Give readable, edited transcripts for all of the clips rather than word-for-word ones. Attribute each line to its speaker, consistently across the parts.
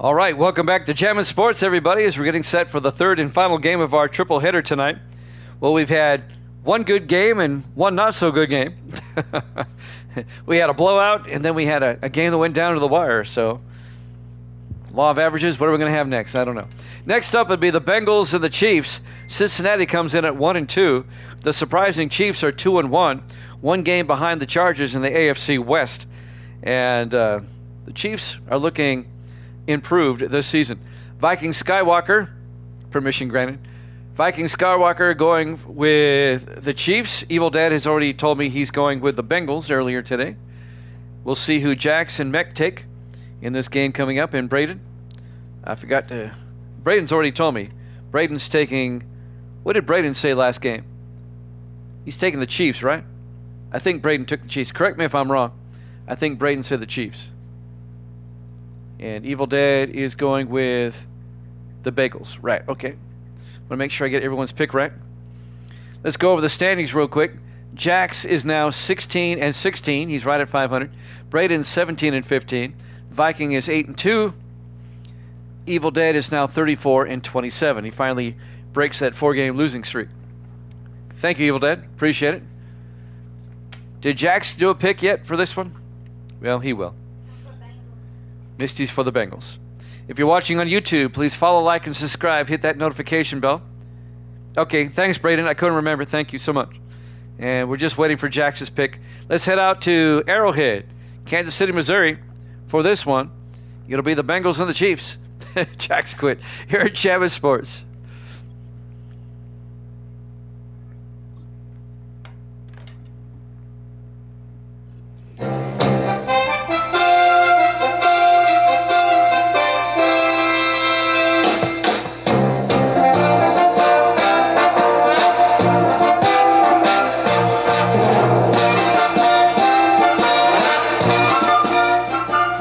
Speaker 1: All right, welcome back to Jammin' Sports, everybody, as we're getting set for the third and final game of our triple header tonight. Well, we've had one good game and one not-so-good game. We had a blowout, and then we had a game that went down to the wire. So, law of averages, what are we going to have next? I don't know. Next up would be the Bengals and the Chiefs. Cincinnati comes in at 1-2. The surprising Chiefs are 2-1, one game behind the Chargers in the AFC West. And the Chiefs are looking improved this season. Viking Skywalker, permission granted. Viking Skywalker going with the Chiefs. Evil Dad has already told me he's going with the Bengals earlier today. We'll see who Jax and Mech take in this game coming up in Braden. I forgot to... Braden's already told me. Braden's taking... What did Braden say last game? He's taking the Chiefs, right? I think Braden took the Chiefs. Correct me if I'm wrong. I think Braden said the Chiefs. And Evil Dad is going with the Bengals. Right, okay. I want to make sure I get everyone's pick right. Let's go over the standings real quick. Jax is now 16-16. He's right at 500. Braden's 17-15. Viking is 8-2. Evil Dead is now 34-27. He finally breaks that 4-game losing streak. Thank you, Evil Dead. Appreciate it. Did Jax do a pick yet for this one? Well, he will. Misty's for the Bengals. If you're watching on YouTube, please follow, like, and subscribe. Hit that notification bell. Okay, thanks, Braden. I couldn't remember. Thank you so much. And we're just waiting for Jax's pick. Let's head out to Arrowhead, Kansas City, Missouri, for this one. It'll be the Bengals and the Chiefs. Jax quit. Here at Jammin' Sports.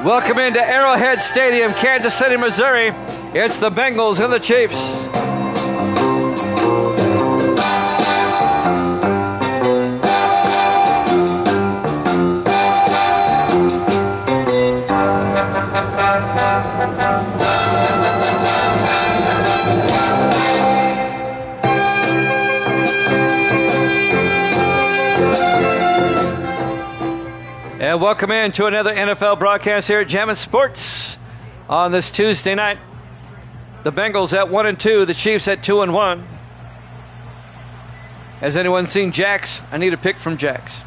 Speaker 1: Welcome into Arrowhead Stadium, Kansas City, Missouri. It's the Bengals and the Chiefs. And welcome in to another NFL broadcast here at Jammin' Sports on this Tuesday night. The Bengals at 1-2, the Chiefs at 2-1. Has anyone seen Jax? I need a pick from Jax.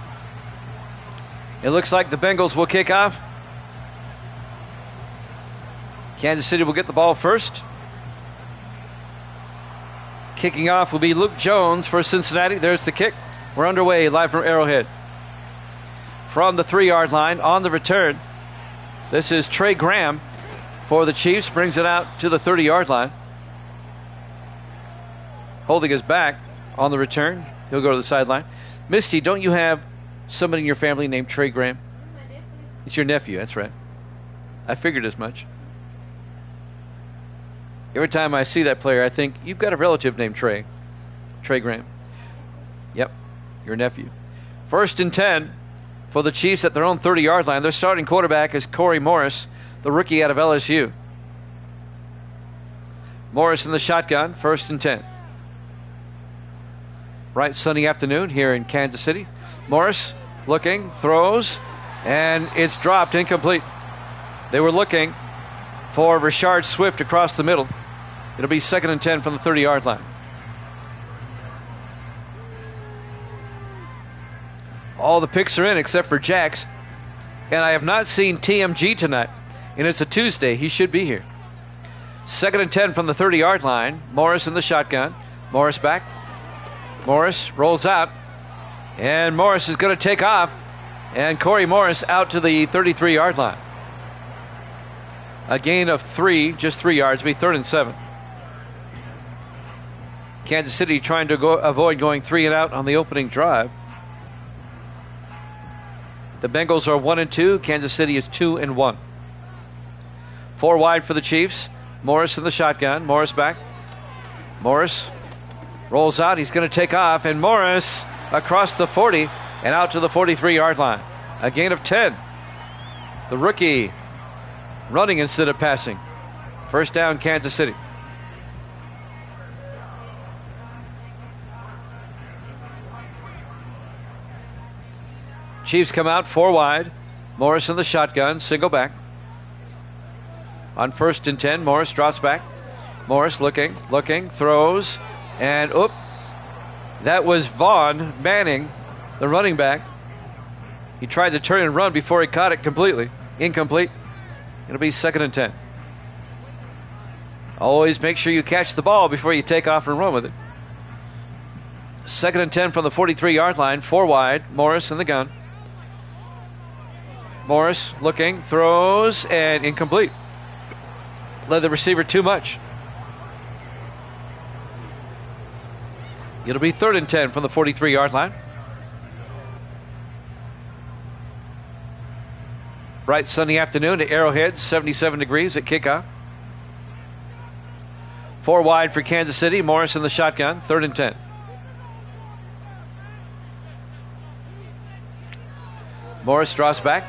Speaker 1: It looks like the Bengals will kick off. Kansas City will get the ball first. Kicking off will be Luke Jones for Cincinnati. There's the kick. We're underway live from Arrowhead. From the 3-yard line on the return, this is Trey Graham for the Chiefs. Brings it out to the 30-yard line. Holding his back on the return. He'll go to the sideline. Misty, don't you have somebody in your family named Trey Graham? It's your nephew, that's right. I figured as much. Every time I see that player, I think, you've got a relative named Trey. Trey Graham. Yep, your nephew. 1st and 10. For the Chiefs at their own 30-yard line. Their starting quarterback is Corey Morris, the rookie out of LSU. Morris in the shotgun, 1st and 10. Bright sunny afternoon here in Kansas City. Morris looking, throws, and it's dropped, incomplete. They were looking for Rashard Swift across the middle. It'll be 2nd and 10 from the 30-yard line. All the picks are in except for Jax. And I have not seen TMG tonight. And it's a Tuesday. He should be here. 2nd and 10 from the 30-yard line. Morris in the shotgun. Morris back. Morris rolls out. And Morris is going to take off. And Corey Morris out to the 33-yard line. A gain of 3, just 3 yards. It'll be 3rd and 7. Kansas City trying to avoid going 3 and out on the opening drive. The Bengals are 1-2. Kansas City is 2-1. 4 wide for the Chiefs. Morris in the shotgun. Morris back. Morris rolls out. He's going to take off. And Morris across the 40 and out to the 43-yard line. A gain of 10. The rookie running instead of passing. First down, Kansas City. Chiefs come out 4 wide. Morris in the shotgun, single back. On 1st and 10, Morris drops back. Morris looking, throws, and that was Vaughn Manning, the running back. He tried to turn and run before he caught it completely. Incomplete. It'll be 2nd and 10. Always make sure you catch the ball before you take off and run with it. 2nd and 10 from the 43-yard line, 4 wide. Morris in the gun. Morris looking, throws, and incomplete. Led the receiver too much. It'll be 3rd and 10 from the 43-yard line. Bright sunny afternoon at Arrowhead, 77 degrees at kickoff. 4 wide for Kansas City. Morris in the shotgun, 3rd and 10. Morris draws back.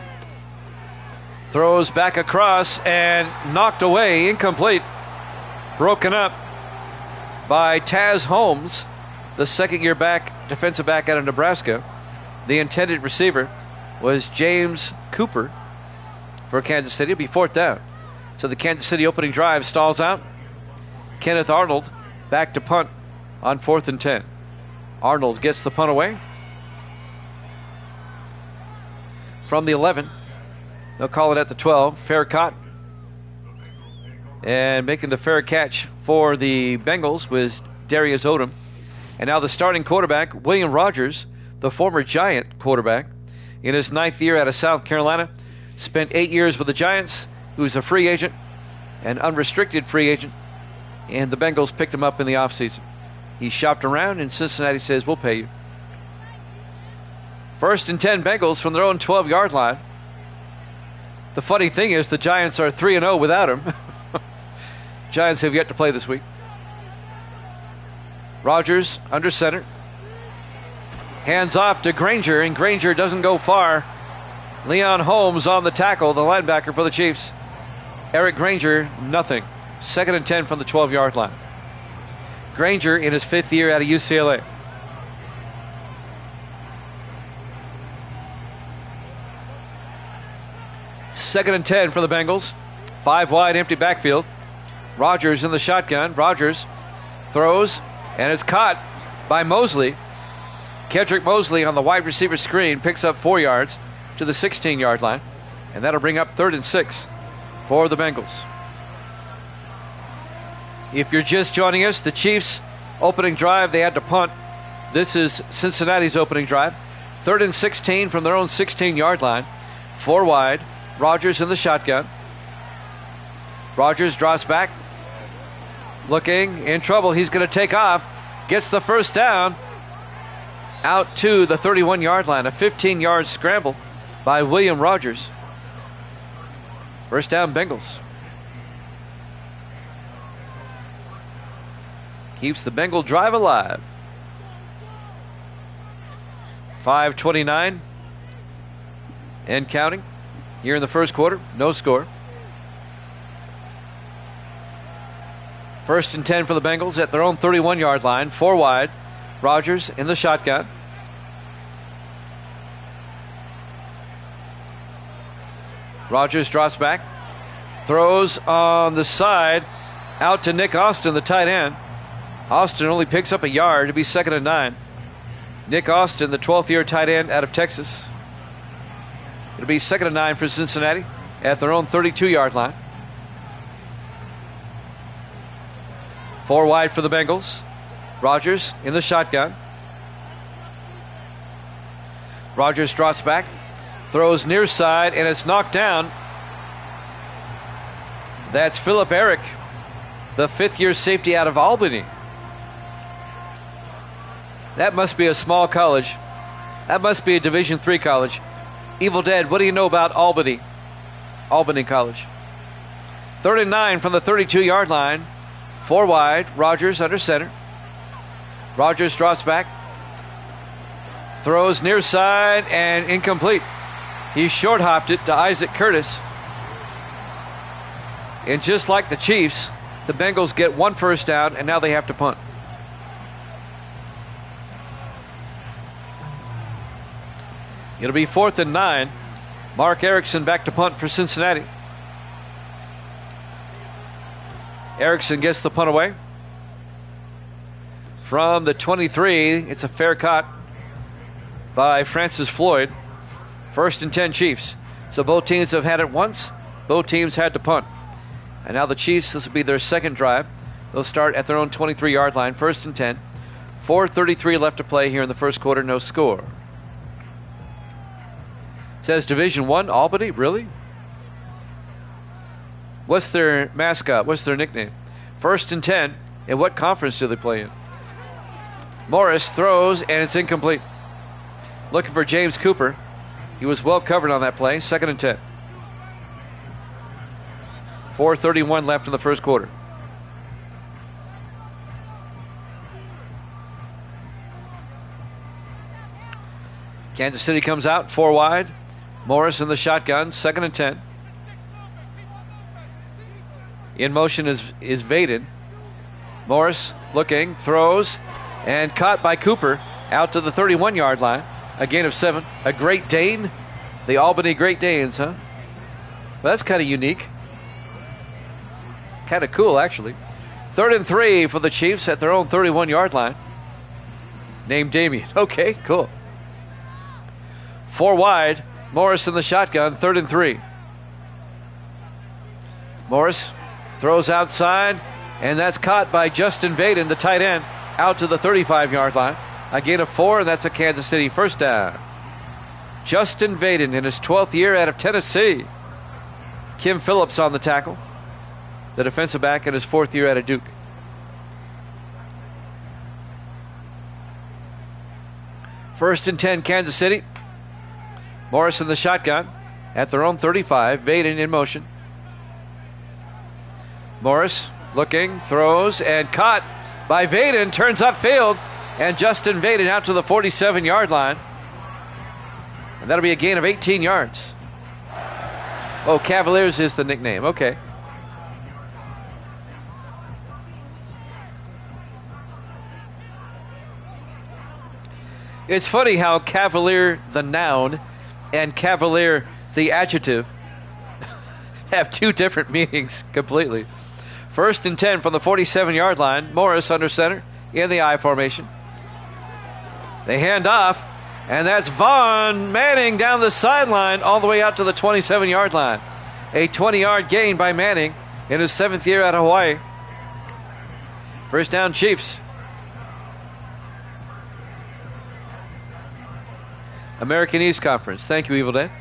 Speaker 1: Throws back across and knocked away, incomplete. Broken up by Taz Holmes, the second-year defensive back out of Nebraska. The intended receiver was James Cooper for Kansas City. It'll be 4th down. So the Kansas City opening drive stalls out. Kenneth Arnold back to punt on 4th and 10. Arnold gets the punt away from the 11. They'll call it at the 12. Fair caught. And making the fair catch for the Bengals was Darius Odom. And now the starting quarterback, William Rogers, the former Giant quarterback, in his 9th year out of South Carolina. Spent 8 years with the Giants. He was a free agent, an unrestricted free agent. And the Bengals picked him up in the offseason. He shopped around, and Cincinnati says, we'll pay you. 1st and 10 Bengals from their own 12-yard line. The funny thing is the Giants are 3-0 without him. Giants have yet to play this week. Rogers under center. Hands off to Granger, and Granger doesn't go far. Leon Holmes on the tackle, the linebacker for the Chiefs. Eric Granger, nothing. 2nd and 10 from the 12-yard line. Granger in his 5th year out of UCLA. Second and 10 for the Bengals. 5 wide, empty backfield. Rogers in the shotgun. Rogers throws, and it's caught by Mosley. Kedrick Mosley on the wide receiver screen picks up 4 yards to the 16-yard line, and that'll bring up 3rd and 6 for the Bengals. If you're just joining us, the Chiefs' opening drive, they had to punt. This is Cincinnati's opening drive. 3rd and 16 from their own 16-yard line. 4 wide. Rogers in the shotgun. Rogers drops back. Looking in trouble. He's going to take off. Gets the first down. Out to the 31-yard line. A 15-yard scramble by William Rogers. First down, Bengals. Keeps the Bengal drive alive. 5:29 and counting here in the first quarter. No score. 1st and 10 for the Bengals at their own 31-yard line. 4 wide. Rogers in the shotgun. Rogers drops back. Throws on the side. Out to Nick Austin, the tight end. Austin only picks up a yard to be 2nd and 9. Nick Austin, the 12th-year tight end out of Texas. It'll be 2nd and 9 for Cincinnati at their own 32-yard line. 4 wide for the Bengals. Rogers in the shotgun. Rogers drops back. Throws near side, and it's knocked down. That's Philip Eric, the 5th-year safety out of Albany. That must be a small college. That must be a Division III college. Evil Dead, what do you know about Albany? Albany College. 3rd and 9 from the 32-yard line. 4 wide. Rogers under center. Rogers drops back. Throws near side and incomplete. He short-hopped it to Isaac Curtis. And just like the Chiefs, the Bengals get one first down, and now they have to punt. It'll be 4th and 9. Mark Erickson back to punt for Cincinnati. Erickson gets the punt away. From the 23, it's a fair caught by Francis Floyd. 1st and 10 Chiefs. So both teams have had it once. Both teams had to punt. And now the Chiefs, this will be their second drive. They'll start at their own 23-yard line, 1st and 10. 4:33 left to play here in the first quarter, no score. Says Division I, Albany, really? What's their mascot? What's their nickname? 1st and 10. And what conference do they play in? Morris throws, and it's incomplete. Looking for James Cooper. He was well covered on that play. 2nd and 10. 4:31 left in the first quarter. Kansas City comes out, 4 wide. Morris in the shotgun, 2nd and 10. In motion is Vaden. Morris looking, throws, and caught by Cooper out to the 31-yard line. A gain of 7. A Great Dane. The Albany Great Danes, huh? Well, that's kind of unique. Kind of cool, actually. 3rd and 3 for the Chiefs at their own 31-yard line. Named Damien. Okay, cool. 4 wide. Morris in the shotgun, 3rd and 3. Morris throws outside, and that's caught by Justin Vaden, the tight end, out to the 35-yard line. A gain of 4, and that's a Kansas City first down. Justin Vaden in his 12th year out of Tennessee. Kim Phillips on the tackle. The defensive back in his 4th year out of Duke. First and 10, Kansas City. Morris in the shotgun at their own 35. Vaden in motion. Morris looking, throws, and caught by Vaden. Turns upfield, and Justin Vaden out to the 47-yard line. And that'll be a gain of 18 yards. Oh, Cavaliers is the nickname. Okay. It's funny how Cavalier, the noun, and Cavalier, the adjective, have two different meanings completely. 1st and 10 from the 47-yard line. Morris under center in the I formation. They hand off, and that's Vaughn Manning down the sideline all the way out to the 27-yard line. A 20-yard gain by Manning in his 7th year out of Hawaii. First down, Chiefs. American East Conference. Thank you, Evil Dead.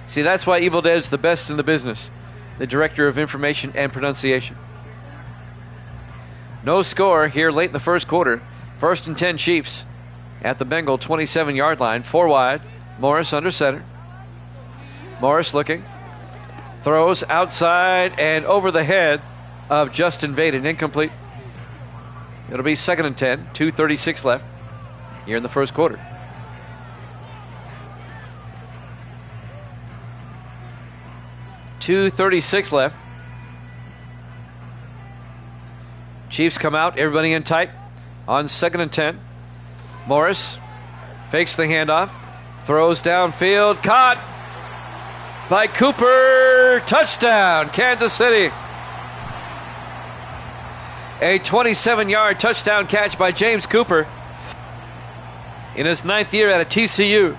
Speaker 1: See, that's why Evil Dead is the best in the business. The Director of Information and Pronunciation. No score here late in the first quarter. 1st and 10 Chiefs at the Bengal 27-yard line. 4 wide. Morris under center. Morris looking. Throws outside and over the head of Justin Vaden. Incomplete. It'll be 2nd and 10. 2:36 left here in the first quarter. .236 left. Chiefs come out, everybody in tight on 2nd and 10. Morris fakes the handoff, throws downfield, caught by Cooper. Touchdown, Kansas City. A 27-yard touchdown catch by James Cooper in his 9th year at a TCU.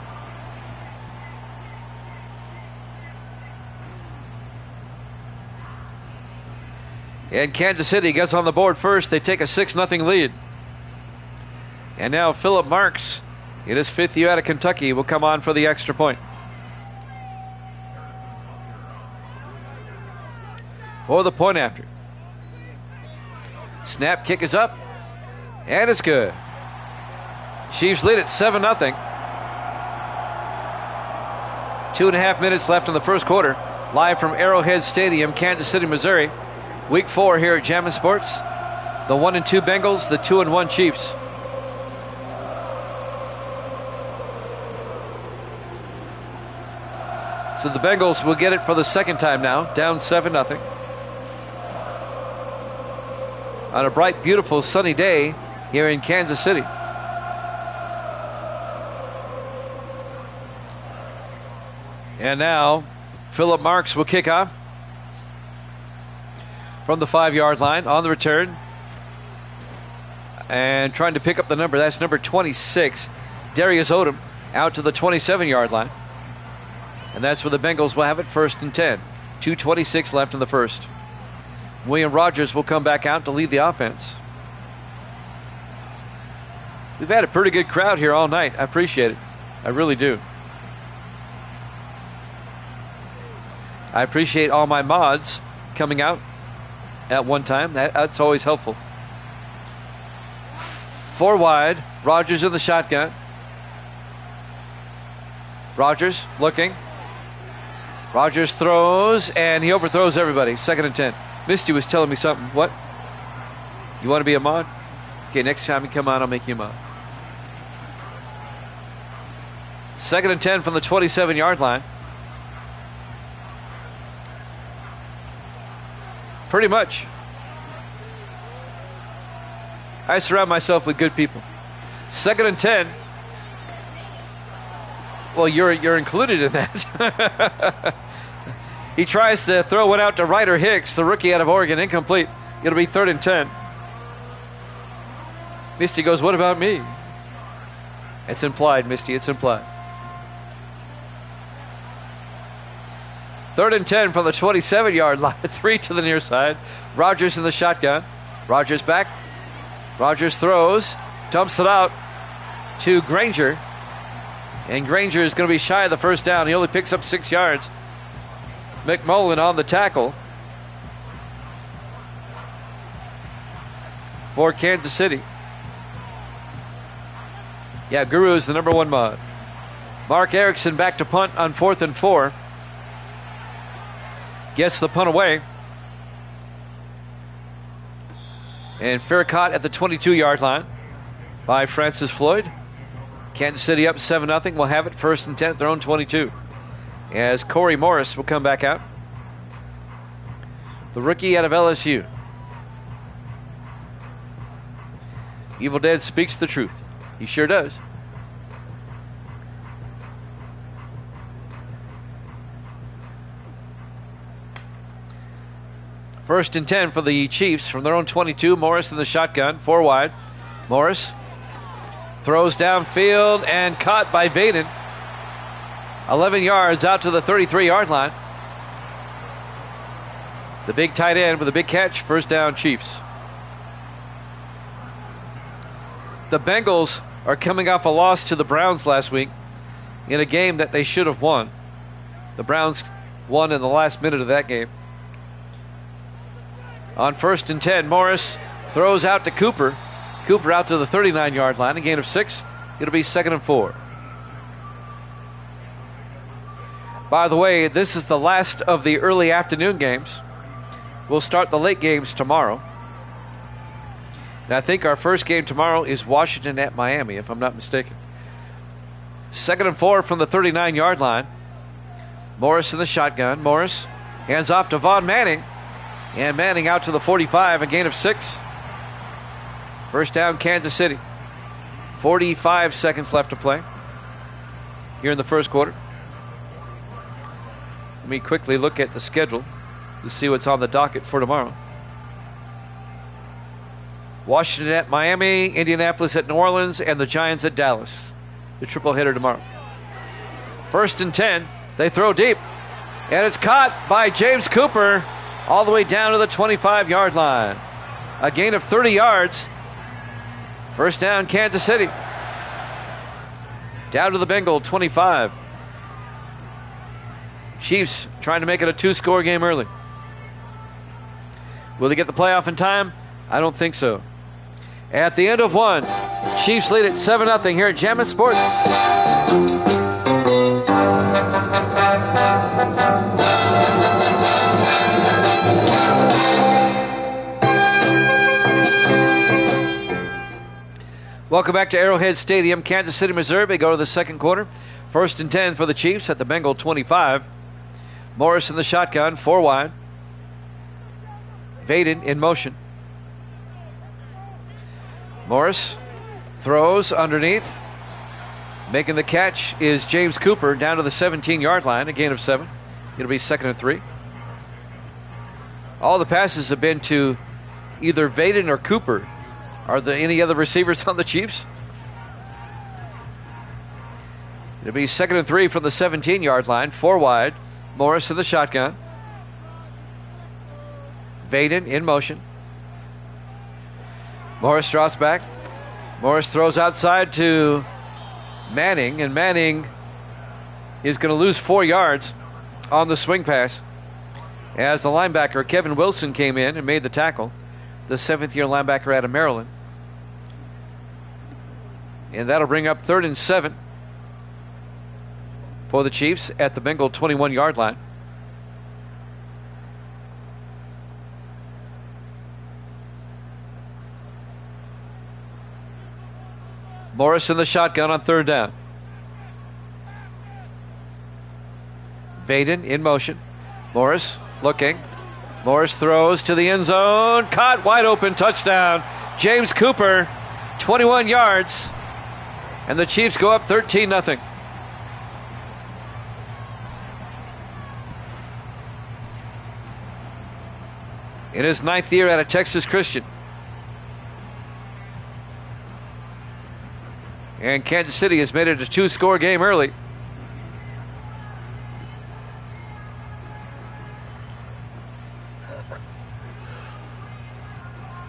Speaker 1: And Kansas City gets on the board first. They take a 6-0 lead. And now Philip Marks, in his 5th year out of Kentucky, will come on for the extra point. For the point after. Snap, kick is up. And it's good. Chiefs lead at 7-0. 2.5 minutes left in the first quarter. Live from Arrowhead Stadium, Kansas City, Missouri. Week 4 here at Jammin' Sports. The 1-2 Bengals, the 2-1 Chiefs. So the Bengals will get it for the second time now, down 7-0. on a bright, beautiful, sunny day here in Kansas City. And now, Philip Marks will kick off from the 5-yard line on the return. And trying to pick up the number, that's number 26, Darius Odom, out to the 27-yard line. And that's where the Bengals will have it, 1st and 10. 2:26 left in the first. William Rogers will come back out to lead the offense. We've had a pretty good crowd here all night. I appreciate it. I really do. I appreciate all my mods coming out at one time. That's always helpful. 4 wide. Rogers in the shotgun. Rogers looking. Rogers throws, and he overthrows everybody. 2nd and 10. Misty was telling me something. What? You want to be a mod? Okay, next time you come on, I'll make you a mod. 2nd and 10 from the 27-yard line. Pretty much. I surround myself with good people. 2nd and 10. Well, you're included in that. He tries to throw one out to Ryder Hicks, the rookie out of Oregon, incomplete. It'll be 3rd and 10. Misty goes, what about me? It's implied, Misty, it's implied. 3rd and 10 from the 27-yard line. 3 to the near side. Rogers in the shotgun. Rogers back. Rogers throws. Dumps it out to Granger. And Granger is going to be shy of the first down. He only picks up 6 yards. McMullen on the tackle for Kansas City. Yeah, Guru is the number 1 mod. Mark Erickson back to punt on 4th and 4. Gets the punt away. And fair caught at the 22-yard line by Francis Floyd. Kansas City up 7-0. We'll have it 1st and 10 at their own 22. As Corey Morris will come back out. The rookie out of LSU. Evil Dead speaks the truth. He sure does. First and 10 for the Chiefs from their own 22. Morris in the shotgun, 4 wide. Morris throws downfield and caught by Vaden. 11 yards out to the 33-yard line. The big tight end with a big catch. 1st down, Chiefs. The Bengals are coming off a loss to the Browns last week in a game that they should have won. The Browns won in the last minute of that game. On 1st and 10, Morris throws out to Cooper. Cooper out to the 39-yard line, a gain of 6. It'll be 2nd and 4. By the way, this is the last of the early afternoon games. We'll start the late games tomorrow. And I think our first game tomorrow is Washington at Miami, if I'm not mistaken. 2nd and 4 from the 39-yard line. Morris in the shotgun. Morris hands off to Vaughn Manning. And Manning out to the 45, a gain of 6. 1st down, Kansas City. 45 seconds left to play here in the first quarter. Let me quickly look at the schedule to see what's on the docket for tomorrow. Washington at Miami, Indianapolis at New Orleans, and the Giants at Dallas. The triple header tomorrow. 1st and 10. They throw deep. And it's caught by James Cooper all the way down to the 25-yard line. A gain of 30 yards. 1st down, Kansas City. Down to the Bengal, 25. Chiefs trying to make it a 2-score game early. Will they get the playoff in time? I don't think so. At the end of 1, Chiefs lead at 7-0 here at Jammin' Sports. Welcome back to Arrowhead Stadium, Kansas City, Missouri. We go to the second quarter. 1st and 10 for the Chiefs at the Bengal 25. Morris in the shotgun, 4 wide. Vaden in motion. Morris throws underneath. Making the catch is James Cooper down to the 17-yard line, a gain of 7. It'll be 2nd and 3. All the passes have been to either Vaden or Cooper. Are there any other receivers on the Chiefs? It'll be 2nd and 3 from the 17-yard line, 4 wide. Morris in the shotgun. Vaden in motion. Morris drops back. Morris throws outside to Manning, and Manning is going to lose 4 yards on the swing pass as the linebacker Kevin Wilson came in and made the tackle, the 7th-year linebacker out of Maryland. And that'll bring up 3rd and 7 for the Chiefs at the Bengal 21-yard line. Morris in the shotgun on 3rd down. Vaden in motion. Morris looking. Morris throws to the end zone. Caught, wide open, touchdown. James Cooper, 21 yards. And the Chiefs go up 13-0. In his 9th year out of Texas Christian. And Kansas City has made it a 2-score game early.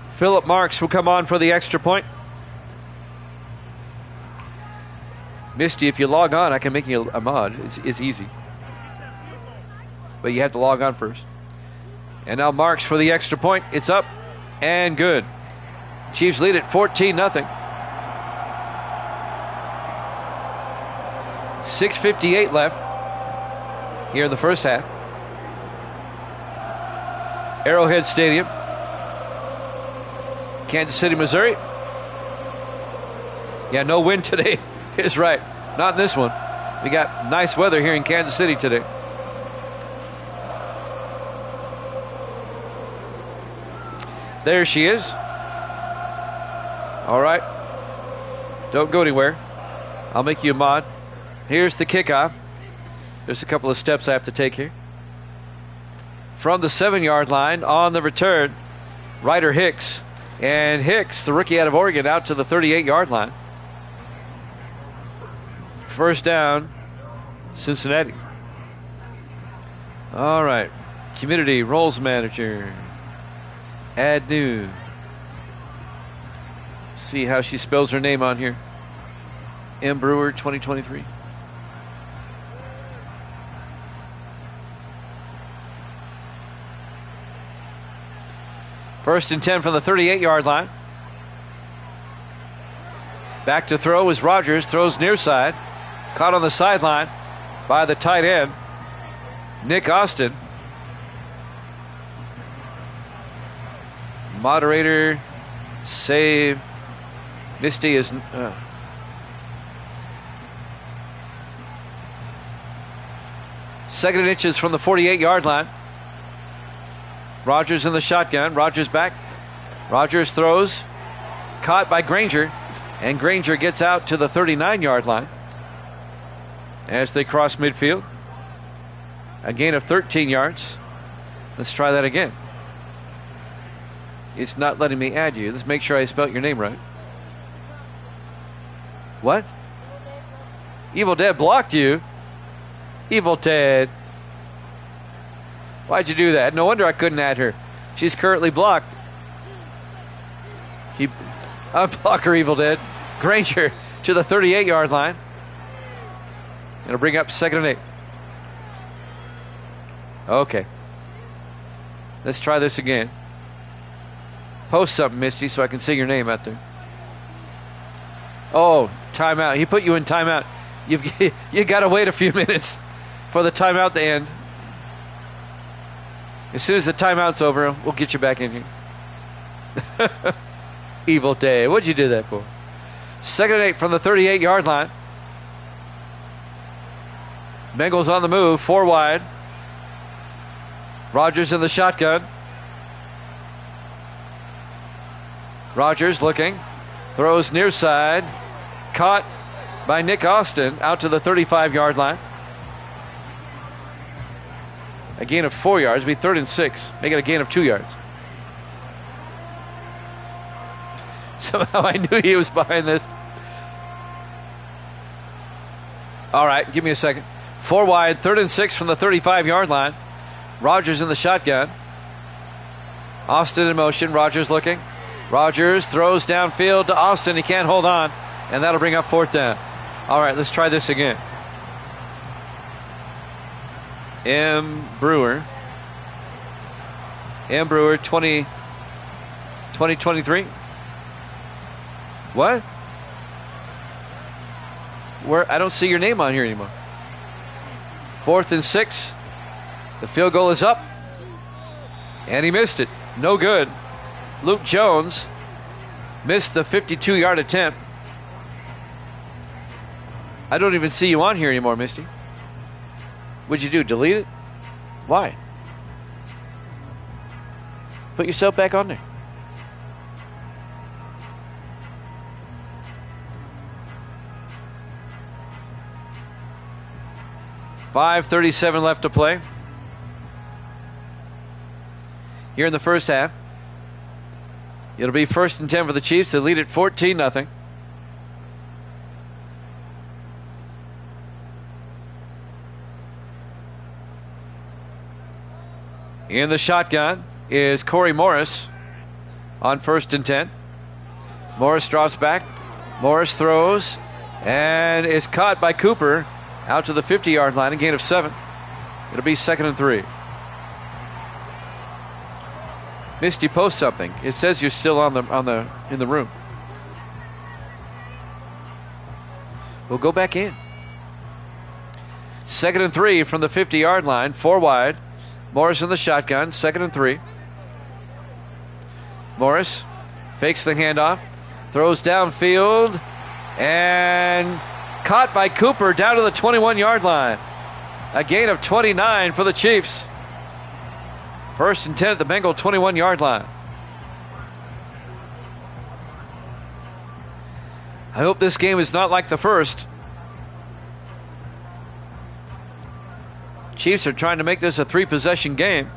Speaker 1: Philip Marks will come on for the extra point. Misty, if you log on, I can make you a mod. It's easy. But you have to log on first. And now Marks for the extra point. It's up and good. Chiefs lead it 14-0. 6:58 left here in the first half. Arrowhead Stadium, Kansas City, Missouri. Yeah, no wind today is right. Not in this one. We got nice weather here in Kansas City today. There she is. All right. Don't go anywhere. I'll make you a mod. Here's the kickoff. There's a couple of steps I have to take here. From the 7-yard line on the return, Ryder Hicks. And Hicks, the rookie out of Oregon, out to the 38-yard line. First down, Cincinnati. All right. Community Roles Manager. Add new. See how she spells her name on here. M. Brewer 2023. First and 10 from the 38-yard line. Back to throw is Rogers. Throws near side. Caught on the sideline by the tight end, Nick Austin. Moderator, save. Misty is... Second and inches from the 48-yard line. Rogers in the shotgun. Rogers back. Rogers throws. Caught by Granger. And Granger gets out to the 39-yard line as they cross midfield. A gain of 13 yards. Let's try that again. It's not letting me add you. Let's make sure I spelled your name right. What? Evil Dead blocked you? Evil Ted. Why'd you do that? No wonder I couldn't add her. She's currently blocked. Unblock her, Evil Dead. Granger to the 38-yard line. It'll bring up 2nd and 8. Okay. Let's try this again. Post something, Misty, so I can see your name out there. Oh, timeout. He put you in timeout. You got to wait a few minutes for the timeout to end. As soon as the timeout's over, we'll get you back in here. Evil Day. What'd you do that for? 2nd and 8 from the 38-yard line. Bengals on the move, 4 wide. Rogers in the shotgun. Rogers looking. Throws near side. Caught by Nick Austin out to the 35-yard line. A gain of 4 yards. Be 3rd and 6. Make it a gain of 2 yards. Somehow I knew he was behind this. All right, give me a second. 4 wide, 3rd and 6 from the 35-yard line. Rodgers in the shotgun. Austin in motion. Rodgers looking. Rodgers throws downfield to Austin. He can't hold on, and that'll bring up 4th down. All right, let's try this again. M. Brewer, 2023. What? Where? I don't see your name on here anymore. 4th and 6. The field goal is up. And he missed it. No good. Luke Jones missed the 52-yard attempt. I don't even see you on here anymore, Misty. What'd you do? Delete it? Why? Put yourself back on there. .5:37 left to play here in the first half. It'll be 1st and 10 for the Chiefs. They lead at 14-0. In the shotgun is Corey Morris on 1st and 10. Morris drops back. Morris throws and is caught by Cooper out to the 50-yard line, a gain of 7. It'll be 2nd and 3. Misty, post something. It says you're still in the room. We'll go back in. 2nd and 3 from the 50-yard line, 4 wide. Morris in the shotgun, 2nd and 3. Morris fakes the handoff, throws downfield, and caught by Cooper down to the 21-yard line. A gain of 29 for the Chiefs. 1st and 10 at the Bengal 21-yard line. I hope this game is not like the first. Chiefs are trying to make this a 3-possession game.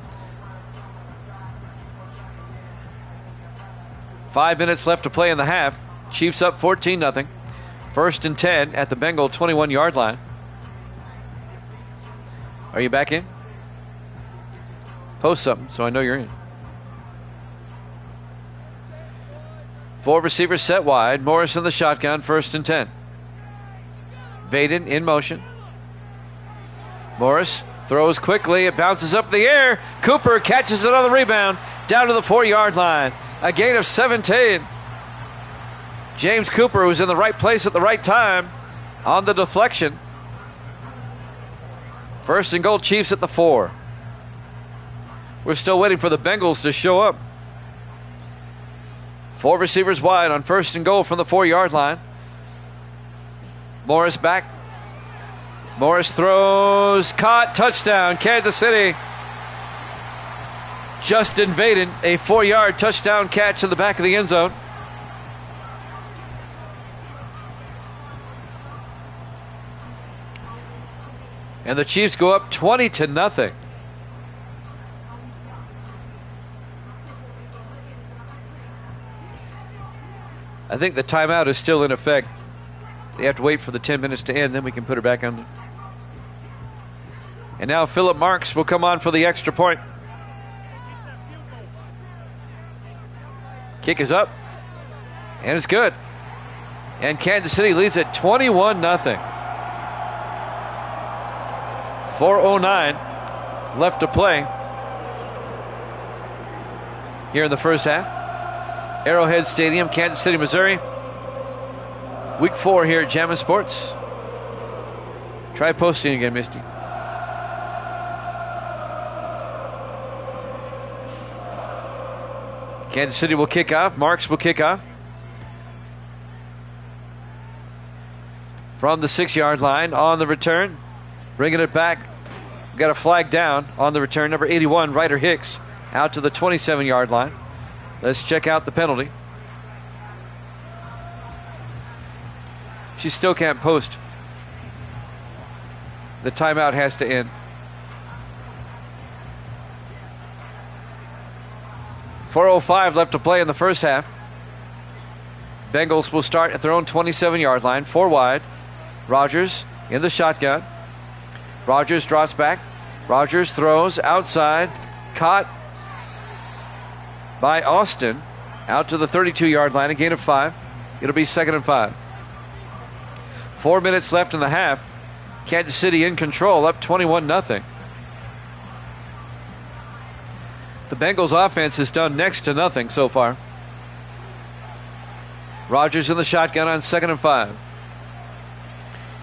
Speaker 1: 5 minutes left to play in the half. Chiefs up 14-0. 1st and 10 at the Bengal 21-yard line. Are you back in? Post something so I know you're in. 4 receivers set wide. Morris in the shotgun, 1st and 10. Vaden in motion. Morris throws quickly. It bounces up in the air. Cooper catches it on the rebound down to the 4-yard line. A gain of 17. James Cooper was in the right place at the right time on the deflection. 1st and goal, Chiefs at the 4. We're still waiting for the Bengals to show up. 4 receivers wide on 1st and goal from the 4-yard line. Morris back. Morris throws, caught, touchdown, Kansas City. Justin Vaden, a 4-yard touchdown catch in the back of the end zone. And the Chiefs go up 20-0. I think the timeout is still in effect. They have to wait for the 10 minutes to end, then we can put her back on. And now Philip Marks will come on for the extra point. Kick is up. And it's good. And Kansas City leads at 21-0. 4:09 left to play here in the first half. Arrowhead Stadium, Kansas City, Missouri. Week 4 here at Jammin' Sports. Try posting again, Misty. Kansas City will kick off. Marks will kick off. From the 6-yard line on the return. Bringing it back. Got a flag down on the return. Number 81, Ryder Hicks, out to the 27-yard line. Let's check out the penalty. She still can't post. The timeout has to end. 4:05 left to play in the first half. Bengals will start at their own 27-yard line, 4 wide. Rogers in the shotgun. Rogers drops back. Rogers throws outside. Caught by Austin. Out to the 32-yard line, a gain of 5. It'll be 2nd and 5. 4 minutes left in the half. Kansas City in control, up 21-0. The Bengals offense has done next to nothing so far. Rogers in the shotgun on 2nd and 5.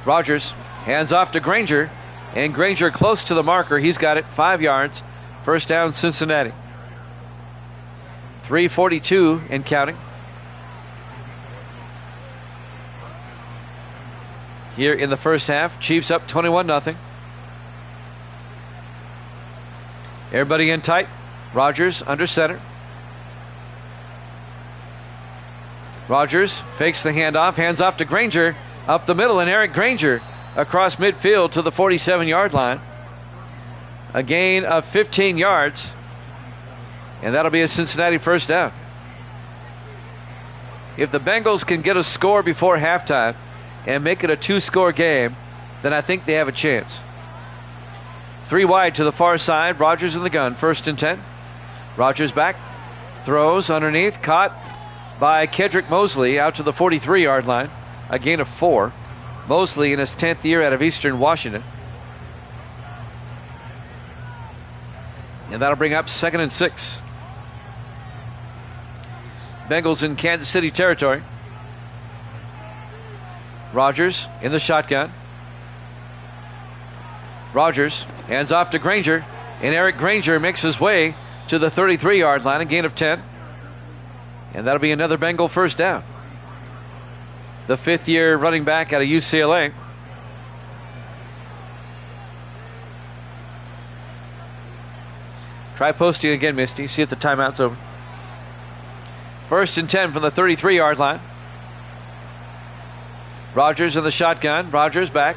Speaker 1: Rogers hands off to Granger, and Granger close to the marker. He's got it, 5 yards. First down, Cincinnati. 3:42 and counting. Here in the first half, Chiefs up 21-0. Everybody in tight. Rogers under center. Rogers fakes the handoff, hands off to Granger up the middle, and Eric Granger across midfield to the 47-yard line. A gain of 15 yards, and that'll be a Cincinnati first down. If the Bengals can get a score before halftime and make it a 2-score game, then I think they have a chance. 3 wide to the far side. Rogers in the gun. 1st and 10. Rogers back. Throws underneath. Caught by Kedrick Mosley out to the 43-yard line. A gain of 4. Mosley in his 10th year out of Eastern Washington. And that'll bring up 2nd and 6. Bengals in Kansas City territory. Rogers in the shotgun. Rogers hands off to Granger, and Eric Granger makes his way to the 33-yard line, a gain of 10. And that'll be another Bengal first down. The 5th-year running back out of UCLA. Try posting again, Misty. See if the timeout's over. 1st and 10 from the 33-yard line. Rogers in the shotgun. Rogers back.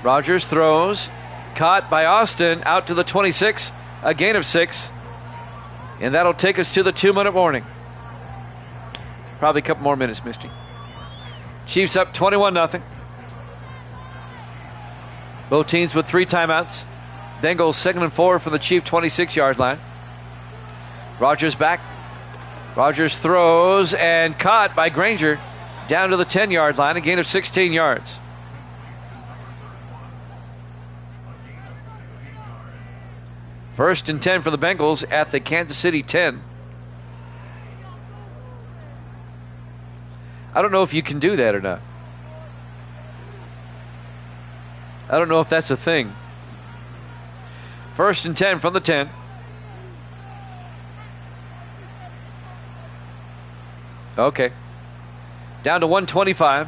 Speaker 1: Rogers throws. Caught by Austin out to the 26. A gain of 6. And that'll take us to the 2-minute warning. Probably a couple more minutes, Misty. Chiefs up 21-0. Both teams with 3 timeouts. Bengals 2nd and 4 from the Chief 26-yard line. Rogers back. Rogers throws and caught by Granger down to the 10-yard line, a gain of 16 yards. First and 10 for the Bengals at the Kansas City 10. I don't know if you can do that or not. I don't know if that's a thing. 1st and 10 from the 10. Okay. Down to 125.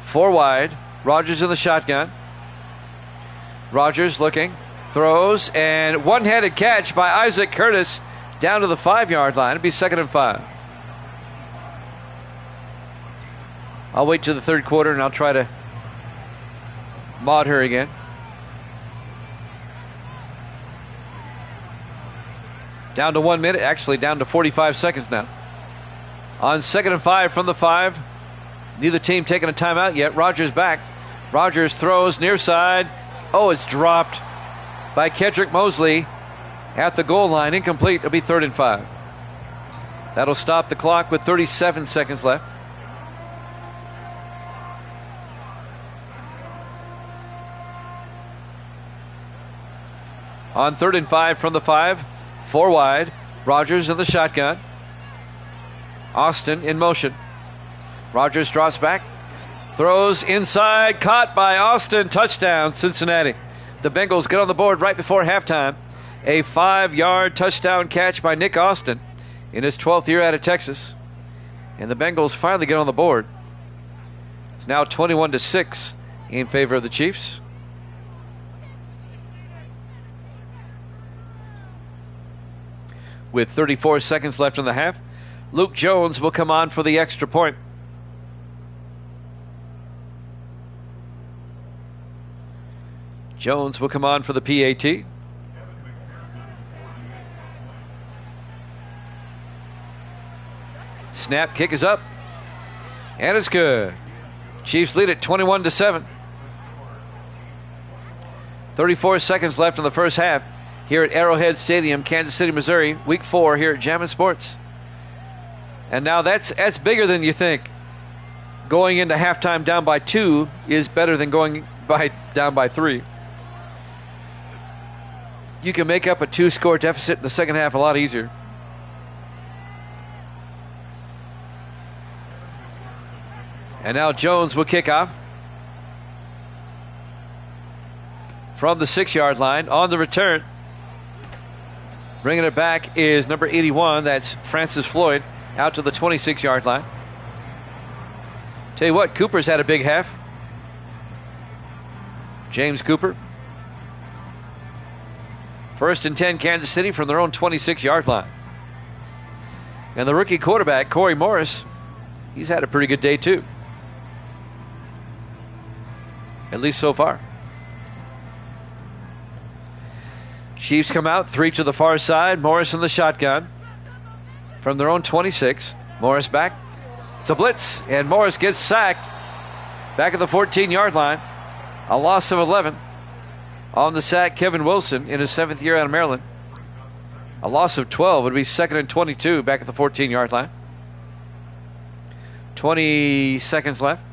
Speaker 1: 4 wide. Rogers in the shotgun. Rogers looking. Throws. And one-handed catch by Isaac Curtis down to the 5-yard line. It'll be 2nd and 5. I'll wait till the 3rd quarter and I'll try to mod her again. Down to 1 minute. Actually down to 45 seconds now. On 2nd and 5 from the 5. Neither team taking a timeout yet. Rogers back. Rogers throws near side. Oh, it's dropped by Kedrick Mosley at the goal line. Incomplete. It'll be 3rd and 5. That'll stop the clock with 37 seconds left. On 3rd and 5 from the 5. 4 wide. Rogers in the shotgun. Austin in motion. Rogers drops back. Throws inside. Caught by Austin. Touchdown, Cincinnati. The Bengals get on the board right before halftime. A 5-yard touchdown catch by Nick Austin in his 12th year out of Texas. And the Bengals finally get on the board. It's now 21-6 in favor of the Chiefs. With 34 seconds left in the half, Luke Jones will come on for the extra point. Jones will come on for the PAT. Snap, kick is up, and it's good. Chiefs lead it 21-7. 34 seconds left in the first half here at Arrowhead Stadium, Kansas City, Missouri. Week 4 here at Jammin' Sports. And now that's bigger than you think. Going into halftime down by 2 is better than going down by 3. You can make up a 2-score deficit in the second half a lot easier. And now Jones will kick off from the 6-yard line. On the return, bringing it back is number 81. That's Francis Floyd, out to the 26-yard line. Tell you what, Cooper's had a big half. James Cooper. 1st and 10, Kansas City from their own 26-yard line. And the rookie quarterback, Corey Morris, he's had a pretty good day too. At least so far. Chiefs come out, 3 to the far side. Morris in the shotgun from their own 26. Morris back. It's a blitz, and Morris gets sacked back at the 14-yard line. A loss of 11. On the sack, Kevin Wilson in his 7th year out of Maryland. A loss of 12 would be 2nd and 22 back at the 14-yard line. 20 seconds left.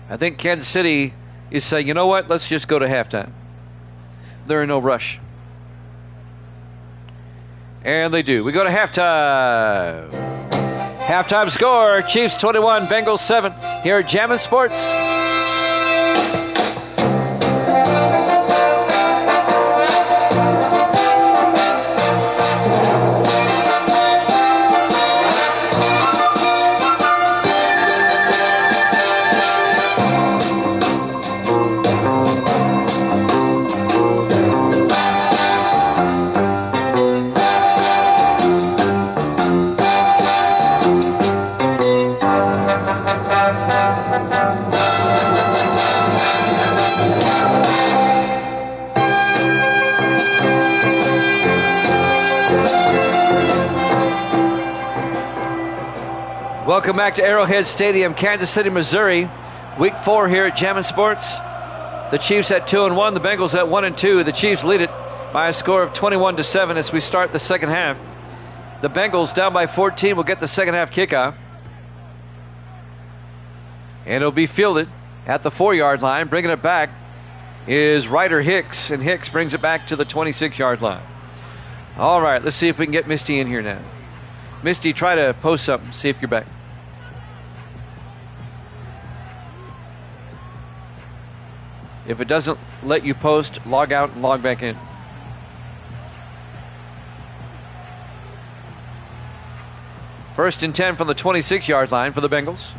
Speaker 1: I think Kansas City is saying, you know what, let's just go to halftime. They're in no rush. And they do. We go to halftime. Halftime score, Chiefs 21, Bengals 7 here at Jammin' Sports. Welcome back to Arrowhead Stadium, Kansas City, Missouri. Week 4 here at Jammin' Sports. The Chiefs at 2-1, the Bengals at 1-2. The Chiefs lead it by a score of 21-7 as we start the second half. The Bengals down by 14 will get the second half kickoff. And it'll be fielded at the 4-yard line. Bringing it back is Ryder Hicks, and Hicks brings it back to the 26-yard line. All right, let's see if we can get Misty in here now. Misty, try to post something, see if you're back. If it doesn't let you post, log out and log back in. First and 10 from the 26-yard line for the Bengals.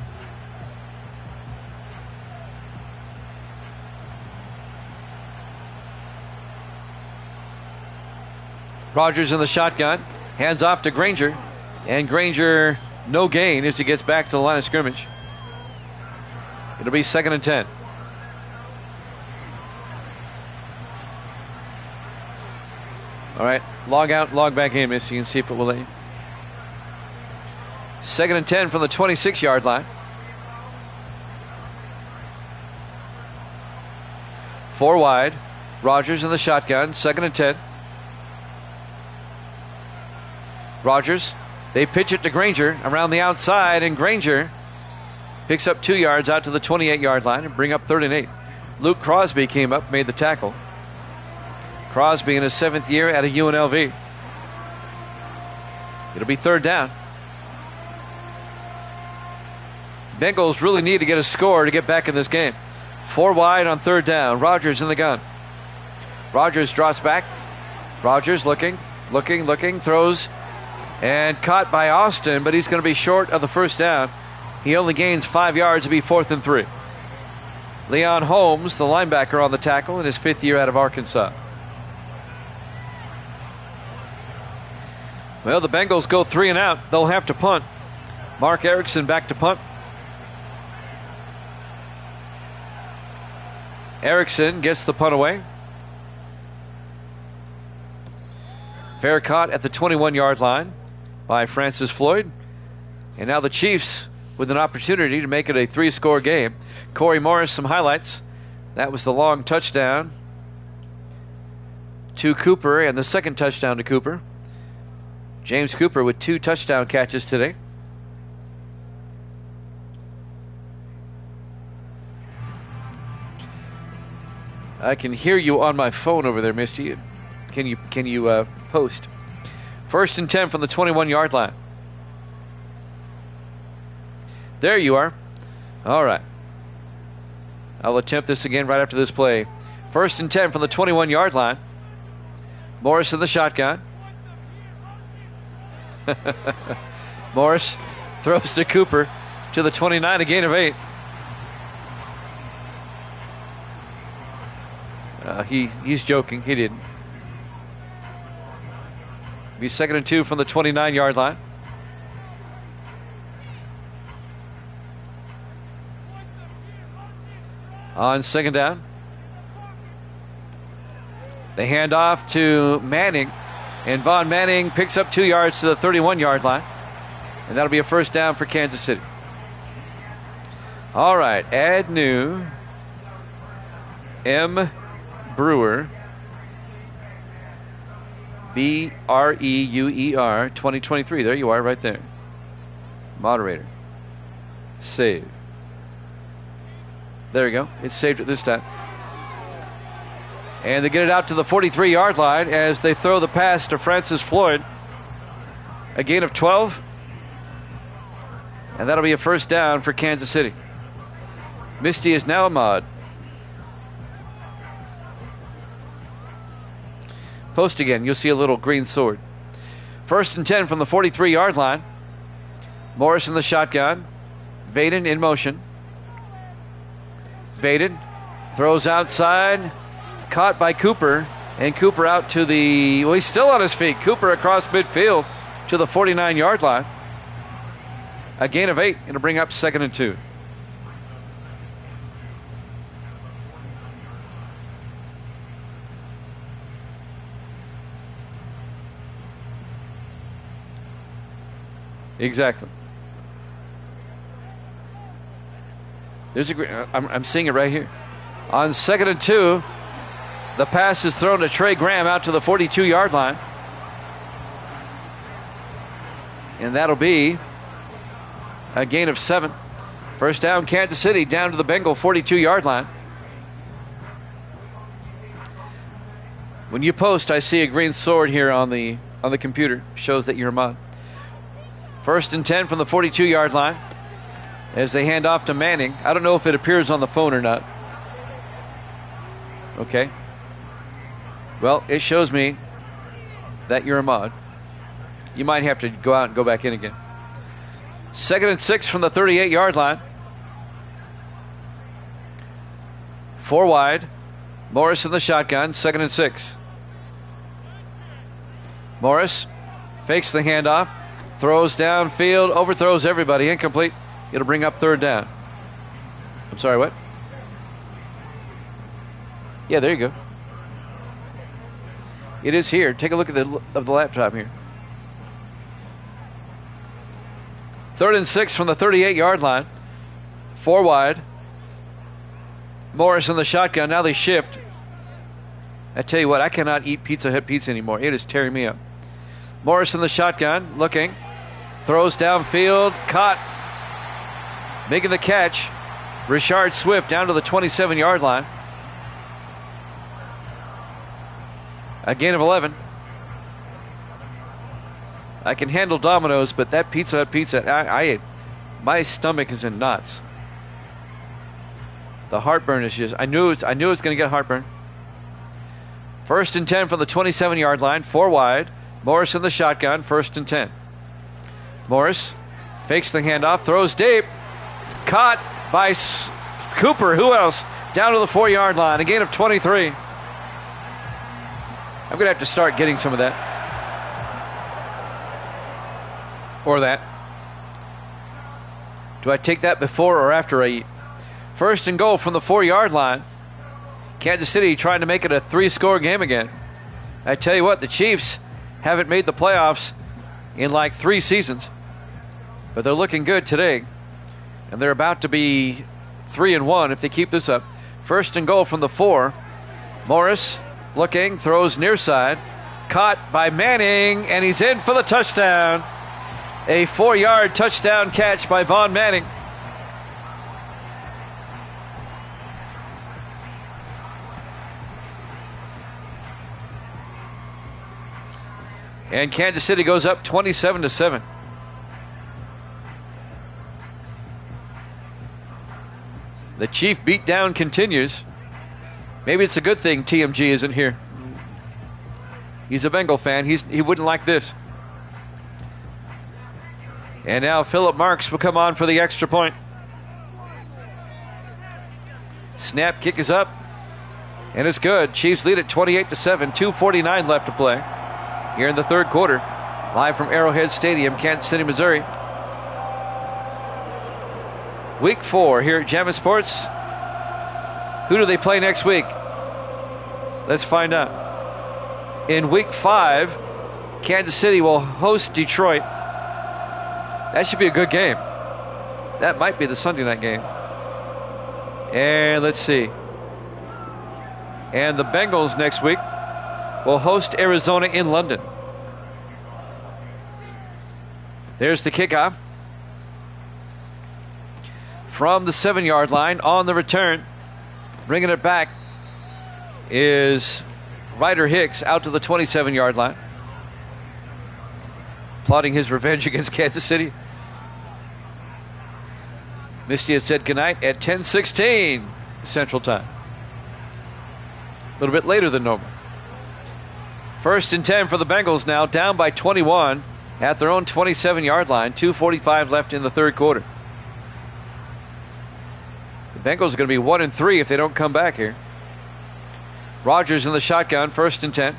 Speaker 1: Rodgers in the shotgun. Hands off to Granger. And Granger, no gain as he gets back to the line of scrimmage. It'll be 2nd and 10. All right, log out, log back in, Miss. You can see if it will let you. 2nd and 10 from the 26-yard line. 4 wide. Rodgers in the shotgun. 2nd and 10. Rodgers, they pitch it to Granger around the outside, and Granger picks up 2 yards out to the 28-yard line and bring up 3rd and 8. Luke Crosby came up, made the tackle. Crosby in his 7th year at a UNLV. It'll be 3rd down. Bengals really need to get a score to get back in this game. 4 wide on 3rd down. Rodgers in the gun. Rodgers drops back. Rodgers looking, throws, and caught by Austin, but he's going to be short of the 1st down. He only gains 5 yards to be 4th and 3. Leon Holmes, the linebacker, on the tackle in his 5th year out of Arkansas. Well, the Bengals go 3 and out. They'll have to punt. Mark Erickson back to punt. Erickson gets the punt away. Fair caught at the 21-yard line by Francis Floyd. And now the Chiefs with an opportunity to make it a 3-score game. Corey Morris, some highlights. That was the long touchdown to Cooper and the second touchdown to Cooper. James Cooper with 2 touchdown catches today. I can hear you on my phone over there, Misty. Can you post? 1st and 10 from the 21-yard line. There you are. All right. I'll attempt this again right after this play. 1st and 10 from the 21-yard line. Morris in the shotgun. Morris throws to Cooper to the 29, a gain of 8. He's joking. He didn't. Be 2nd and 2 from the 29-yard line. On 2nd down. They hand off to Manning. And Von Manning picks up 2 yards to the 31-yard line. And that'll be a 1st down for Kansas City. All right. Add new. M. Brewer. Breuer 2023. There you are right there. Moderator. Save. There we go. It's saved at this time. And they get it out to the 43-yard line as they throw the pass to Francis Floyd. A gain of 12. And that'll be a 1st down for Kansas City. Misty is now a mod. Post again. You'll see a little green sword. 1st and 10 from the 43-yard line. Morris in the shotgun. Vaden in motion. Vaden throws outside. Caught by Cooper. And Cooper out to the... Well, he's still on his feet. Cooper across midfield to the 49-yard line. A gain of 8. It'll bring up 2nd and 2. Exactly. There's I'm seeing it right here. On 2nd and 2, the pass is thrown to Trey Graham out to the 42-yard line. And that'll be a gain of 7. 1st down, Kansas City, down to the Bengal 42-yard line. When you post, I see a green sword here on the computer. Shows that you're a mod. 1st and 10 from the 42-yard line as they hand off to Manning. I don't know if it appears on the phone or not. Okay. Well, it shows me that you're a mod. You might have to go out and go back in again. 2nd and 6 from the 38-yard line. 4 wide. Morris in the shotgun. 2nd and 6. Morris fakes the handoff. Throws downfield, overthrows everybody, incomplete. It'll bring up 3rd down. I'm sorry, what? Yeah, there you go. It is here. Take a look at the laptop here. 3rd and 6 from the 38-yard line. 4 wide. Morris in the shotgun. Now they shift. I tell you what, I cannot eat Pizza Hut pizza anymore. It is tearing me up. Morris in the shotgun, looking. Throws downfield, caught. Making the catch. Richard Swift down to the 27-yard line. A gain of 11. I can handle Domino's, but that Pizza Hut pizza, my stomach is in knots. The heartburn is just, I knew it's going to get heartburn. 1st and 10 from the 27-yard line, 4 wide. Morris in the shotgun, 1st and 10. Morris fakes the handoff, throws deep. Caught by Cooper. Who else? Down to the 4-yard line. A gain of 23. I'm going to have to start getting some of that. Or that. Do I take that before or after I eat? 1st and goal from the 4-yard line. Kansas City trying to make it a 3-score game again. I tell you what, the Chiefs haven't made the playoffs in like 3 seasons, but they're looking good today, and they're about to be 3-1 if they keep this up. First and goal from the 4. Morris looking, throws near side, caught by Manning, and he's in for the touchdown. A 4-yard touchdown catch by Vaughn Manning. And Kansas City goes up 27-7. The Chief beatdown continues. Maybe it's a good thing TMG isn't here. He's a Bengal fan. He wouldn't like this. And now Philip Marks will come on for the extra point. Snap, kick is up, and it's good. Chiefs lead at 28-7. 2:49 left to play here in the third quarter. Live from Arrowhead Stadium, Kansas City, Missouri. Week 4 here at Jammin' Sports. Who do they play next week? Let's find out. In week 5, Kansas City will host Detroit. That should be a good game. That might be the Sunday night game. And let's see. And the Bengals next week will host Arizona in London. There's the kickoff. From the 7-yard line on the return. Bringing it back is Ryder Hicks out to the 27-yard line. Plotting his revenge against Kansas City. Misty has said goodnight at 10:16 Central Time. A little bit later than normal. First and 10 for the Bengals now, down by 21 at their own 27-yard line. 2:45 left in the third quarter. The Bengals are going to be 1-3 if they don't come back here. Rodgers in the shotgun, first and 10.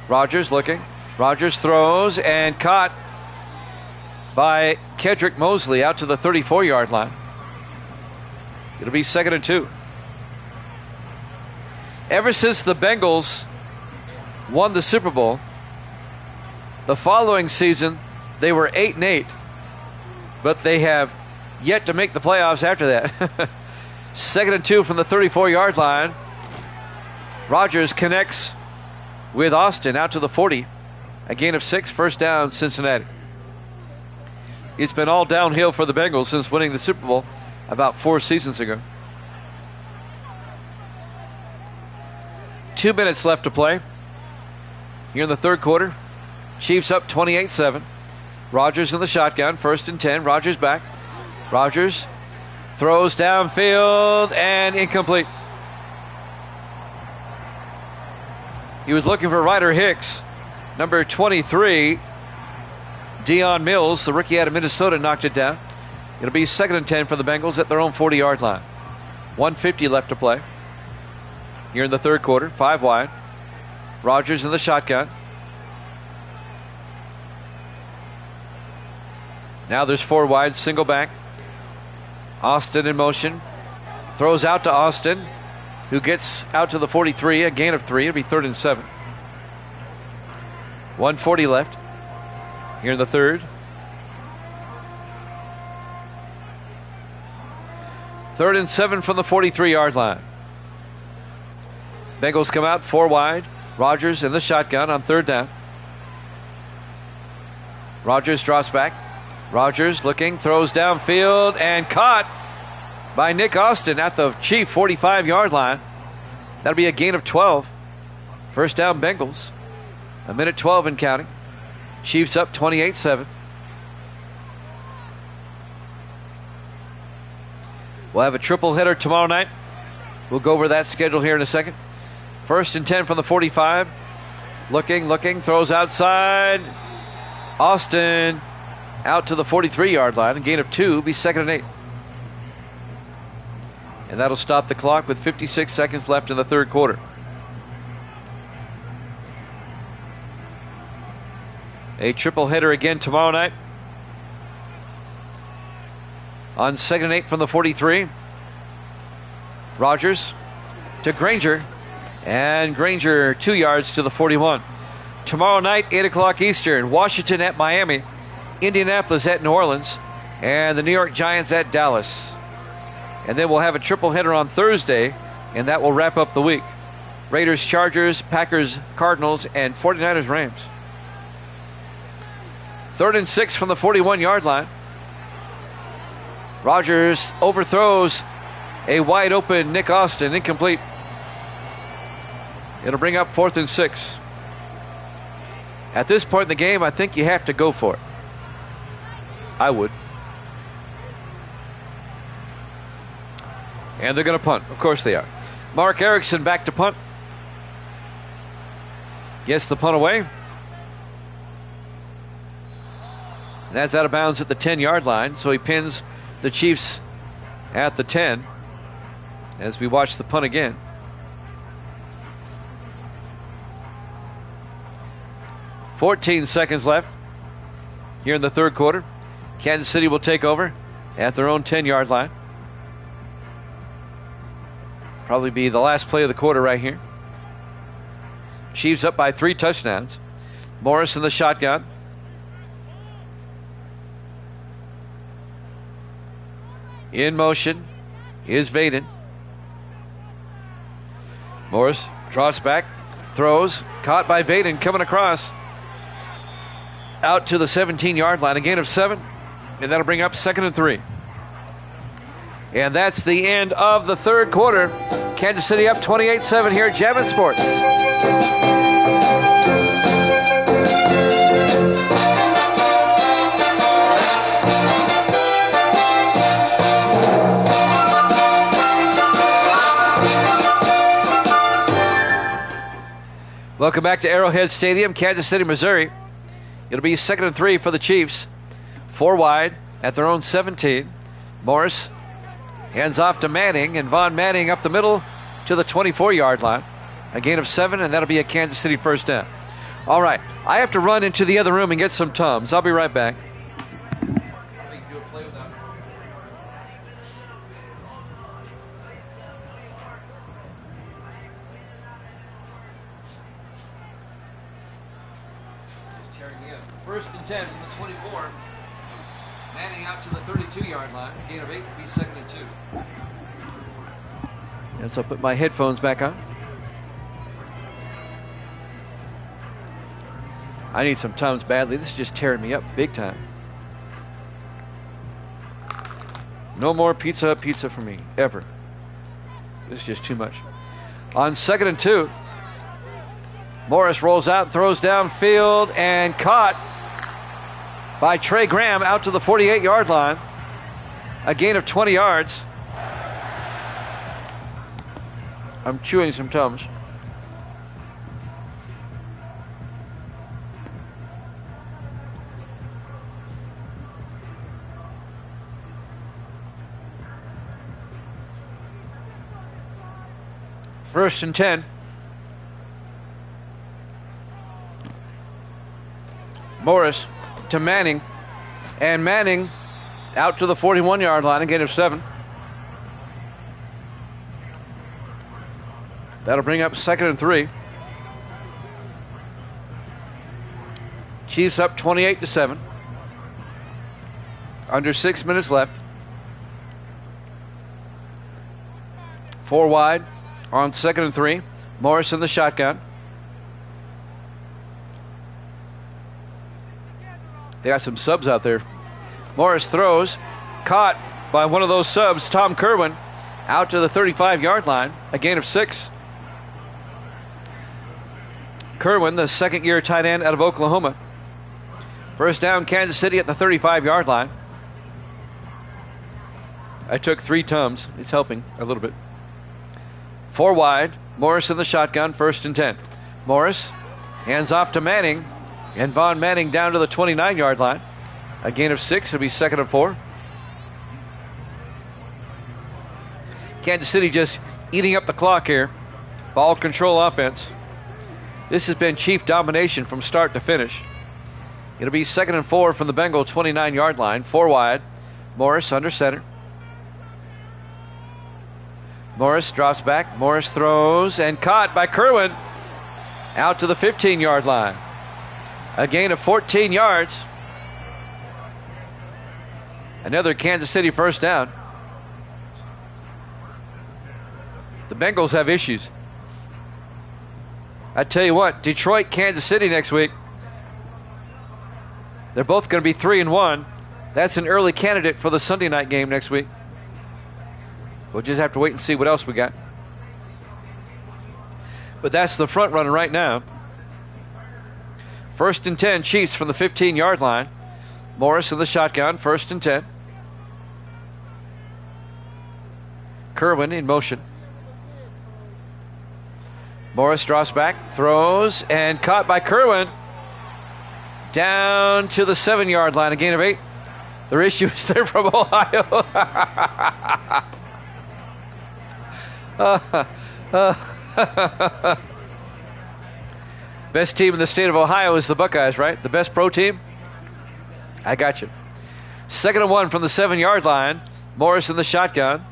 Speaker 1: Rodgers looking. Rodgers throws and caught by Kedrick Mosley out to the 34-yard line. It'll be 2nd and 2. Ever since the Bengals won the Super Bowl, the following season they were 8-8, but they have yet to make the playoffs after that. 2nd and 2 from the 34-yard line. Rodgers connects with Austin out to the 40. A gain of 6, first down, Cincinnati. It's been all downhill for the Bengals since winning the Super Bowl about 4 seasons ago. 2 minutes left to play here in the third quarter. Chiefs up 28-7. Rodgers in the shotgun, first and 10. Rodgers back. Rodgers throws downfield and incomplete. He was looking for Ryder Hicks. Number 23, Deion Mills, the rookie out of Minnesota, knocked it down. It'll be 2nd and 10 for the Bengals at their own 40-yard line. 1:50 left to play here in the third quarter. 5 wide. Rodgers in the shotgun. Now there's 4 wide, single back. Austin in motion. Throws out to Austin, who gets out to the 43, a gain of 3. It'll be 3rd and 7. 1:40 left here in the third. 3rd and 7 from the 43-yard line. Bengals come out 4 wide. Rodgers in the shotgun on 3rd down. Rodgers drops back. Rodgers looking, throws downfield and caught by Nick Austin at the Chief 45-yard line. That'll be a gain of 12. First down, Bengals. 1:12 and counting. Chiefs up 28-7. We'll have a triple header tomorrow night. We'll go over that schedule here in a second. First and 10 from the 45. Looking, throws outside. Austin out to the 43-yard line. A gain of 2, be 2nd and 8. And that'll stop the clock with 56 seconds left in the third quarter. A triple header again tomorrow night. On 2nd and 8 from the 43. Rodgers to Granger. And Granger 2 yards to the 41. Tomorrow night, 8 o'clock Eastern, Washington at Miami, Indianapolis at New Orleans, and the New York Giants at Dallas. And then we'll have a triple header on Thursday, and that will wrap up the week. Raiders, Chargers, Packers, Cardinals, and 49ers, Rams. 3rd and 6 from the 41-yard line. Rodgers overthrows a wide open Nick Austin, incomplete. It'll bring up 4th and 6. At this point in the game, I think you have to go for it. I would. And they're going to punt. Of course they are. Mark Erickson back to punt. Gets the punt away. And that's out of bounds at the 10-yard line. So he pins the Chiefs at the 10 as we watch the punt again. .14 seconds left here in the third quarter. Kansas City will take over at their own 10-yard line. Probably be the last play of the quarter right here. Chiefs up by 3 touchdowns. Morris in the shotgun. In motion is Vaden. Morris drops back, throws, caught by Vaden, coming across out to the 17-yard line. A gain of 7, and that'll bring up 2nd and 3. And that's the end of the third quarter. Kansas City up 28-7 here at Jammin' Sports. Welcome back to Arrowhead Stadium, Kansas City, Missouri. It'll be 2nd and 3 for the Chiefs. 4 wide at their own 17. Morris hands off to Manning, and Von Manning up the middle to the 24-yard line. A gain of 7, and that'll be a Kansas City first down. All right, I have to run into the other room and get some Tums. I'll be right back. First and 10 from the 24. Manning out to the 32-yard line. Gain of 8 will be 2nd and 2. And so I'll put my headphones back on. I need some Tums badly. This is just tearing me up big time. No more Pizza Hut pizza for me, ever. This is just too much. On 2nd and 2, Morris rolls out, throws downfield, and caught by Trey Graham out to the 48-yard line. A gain of 20 yards. I'm chewing some Tums. First and 10. Morris to Manning, and Manning out to the 41-yard line, a gain of 7. That'll bring up 2nd and 3. Chiefs up 28-7. Under 6 minutes left. 4 wide on 2nd and 3. Morris in the shotgun. They got some subs out there. Morris throws, caught by one of those subs, Tom Kerwin, out to the 35-yard line, a gain of 6. Kerwin, the second-year tight end out of Oklahoma. First down, Kansas City at the 35-yard line. I took 3 Tums. It's helping a little bit. 4 wide, Morris in the shotgun, 1st and 10. Morris hands off to Manning, and Von Manning down to the 29-yard line. A gain of 6. It'll be 2nd and 4. Kansas City just eating up the clock here. Ball control offense. This has been Chief domination from start to finish. It'll be 2nd and 4 from the Bengal 29-yard line. 4 wide. Morris under center. Morris drops back. Morris throws and caught by Kerwin out to the 15-yard line. A gain of 14 yards. Another Kansas City first down. The Bengals have issues. I tell you what, Detroit, Kansas City next week. They're both going to be 3-1. That's an early candidate for the Sunday night game next week. We'll just have to wait and see what else we got. But that's the front runner right now. 1st and 10, Chiefs from the 15-yard line. Morris in the shotgun, 1st and 10. Kerwin in motion. Morris drops back, throws, and caught by Kerwin. Down to the 7-yard line, a gain of 8. Their issue is they're from Ohio. Best team in the state of Ohio is the Buckeyes, right? The best pro team? I got you. 2nd and 1 from the 7-yard line. Morris in the shotgun.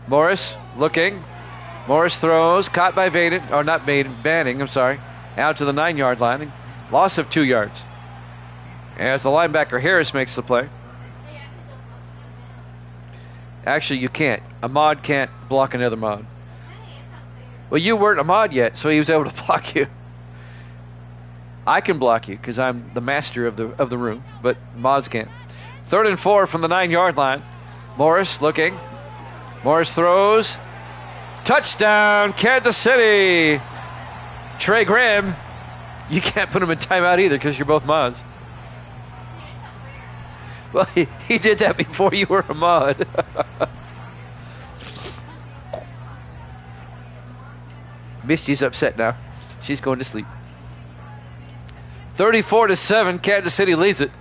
Speaker 1: Morris looking. Morris throws, caught by Banning, out to the 9-yard line. Loss of 2 yards. As the linebacker Harris makes the play. Actually, you can't. A mod can't block another mod. Well, you weren't a mod yet, so he was able to block you. I can block you because I'm the master of the room, but mods can't. 3rd and 4 from the 9-yard line. Morris looking. Morris throws. Touchdown, Kansas City. Trey Graham. You can't put him in timeout either because you're both mods. Well, he did that before you were a mod. Misty's upset now. She's going to sleep. 34-7, Kansas City leads it.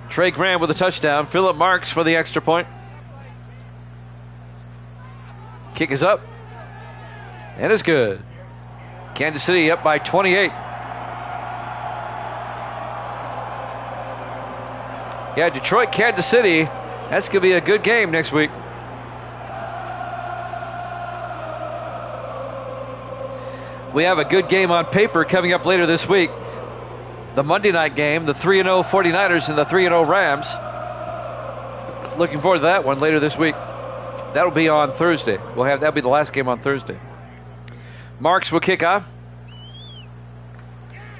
Speaker 1: Trey Graham with a touchdown. Philip Marks for the extra point. Kick is up. And it's good. Kansas City up by 28. Yeah, Detroit, Kansas City. That's going to be a good game next week. We have a good game on paper coming up later this week. The Monday night game, the 3-0 49ers and the 3-0 Rams. Looking forward to that one later this week. That'll be on Thursday. That'll be the last game on Thursday. Marks will kick off.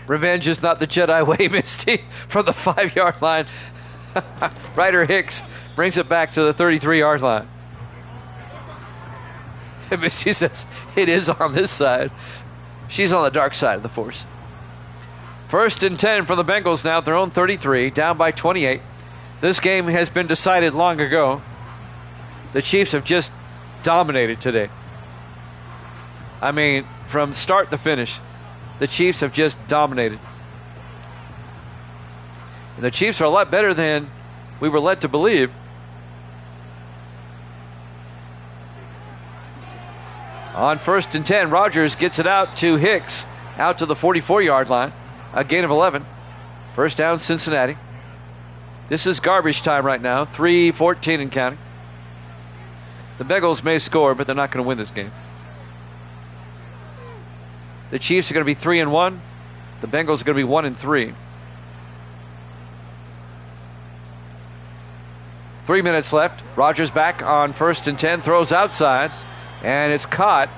Speaker 1: Revenge is not the Jedi way, Misty, from the 5-yard line. Ryder Hicks brings it back to the 33-yard line. Misty says it is on this side. She's on the dark side of the Force. 1st and 10 from the Bengals now at their own 33, down by 28. This game has been decided long ago. The Chiefs have just dominated today. I mean, from start to finish, the Chiefs have just dominated. And the Chiefs are a lot better than we were led to believe. On 1st and 10, Rodgers gets it out to Hicks, out to the 44-yard line. A gain of 11. First down, Cincinnati. This is garbage time right now. 3:14 and counting. The Bengals may score, but they're not going to win this game. The Chiefs are going to be 3-1. The Bengals are going to be 1-3. 3 minutes left. Rodgers back on 1st and 10. Throws outside. And it's caught.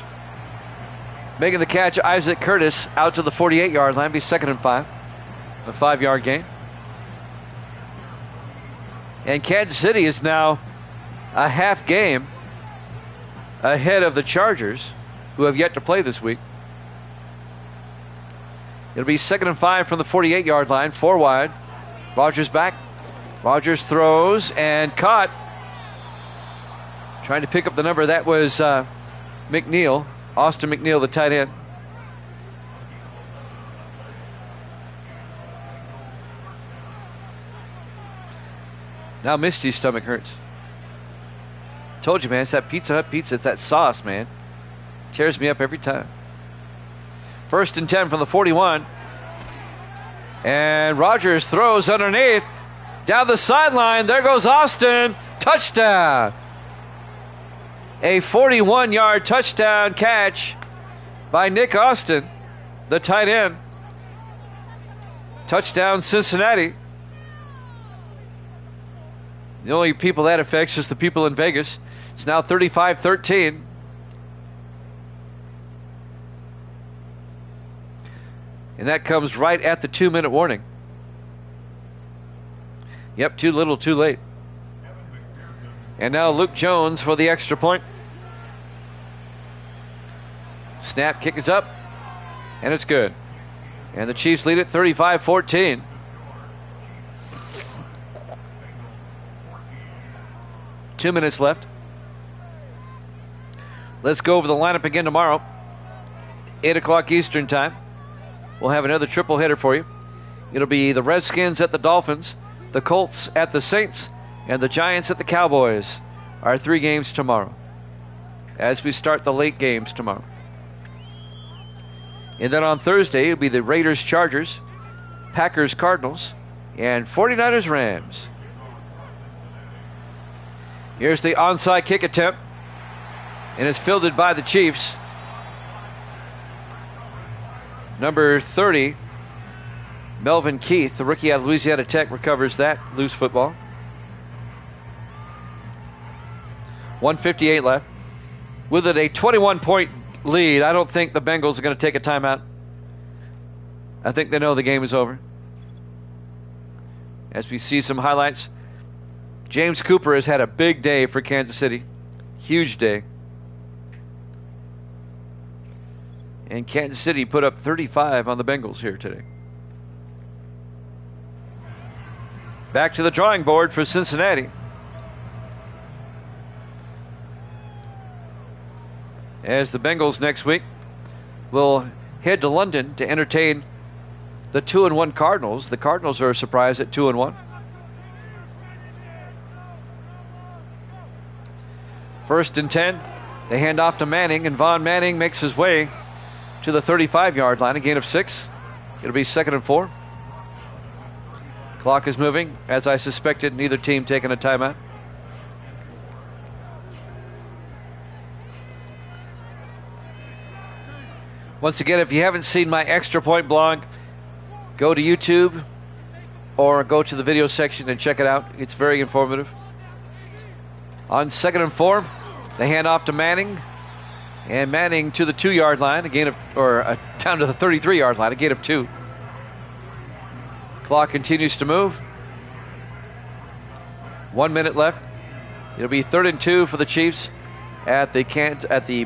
Speaker 1: Making the catch, Isaac Curtis out to the 48-yard line. Be 2nd and 5. A 5-yard gain. And Kansas City is now a half game ahead of the Chargers, who have yet to play this week. It'll be 2nd and 5 from the 48-yard line. 4 wide. Rodgers back. Rodgers throws and caught. Trying to pick up the number. That was McNeil. Austin McNeil, the tight end. Now Misty's stomach hurts. Told you, man, it's that Pizza Hut pizza. It's that sauce, man. Tears me up every time. 1st and 10 from the 41. And Rodgers throws underneath. Down the sideline. There goes Austin. touchdown. A 41-yard touchdown catch by Nick Austin, the tight end. Touchdown, Cincinnati. The only people that affects is the people in Vegas. It's now 35-13. And that comes right at the 2-minute warning. Yep, too little, too late. And now Luke Jones for the extra point. Snap, kick is up, and it's good. And the Chiefs lead it 35-14. Two minutes left. Let's go over the lineup again tomorrow. 8 o'clock Eastern time. We'll have another triple header for you. It'll be the Redskins at the Dolphins, the Colts at the Saints, and the Giants at the Cowboys. Our 3 games tomorrow as we start the late games tomorrow. And then on Thursday, it'll be the Raiders Chargers, Packers Cardinals, and 49ers Rams. Here's the onside kick attempt, and it's fielded by the Chiefs. Number 30, Melvin Keith, the rookie out of Louisiana Tech, recovers that loose football. 1:58 left. With it a 21-point lead, I don't think the Bengals are going to take a timeout. I think they know the game is over. As we see some highlights, James Cooper has had a big day for Kansas City. Huge day. And Kansas City put up 35 on the Bengals here today. Back to the drawing board for Cincinnati. As the Bengals next week will head to London to entertain the 2-1 Cardinals. The Cardinals are a surprise at 2-1. First and 10. They hand off to Manning, and Von Manning makes his way to the 35-yard line, a gain of 6. It'll be 2nd and 4. Clock is moving. As I suspected, neither team taking a timeout. Once again, if you haven't seen my Extra Point blog, go to YouTube or go to the video section and check it out. It's very informative. On 2nd and 4, they hand off to Manning. And Manning to the 2-yard line, a gain of, down to the 33-yard line, a gain of 2. Clock continues to move. 1 minute left. It'll be 3rd and 2 for the Chiefs at the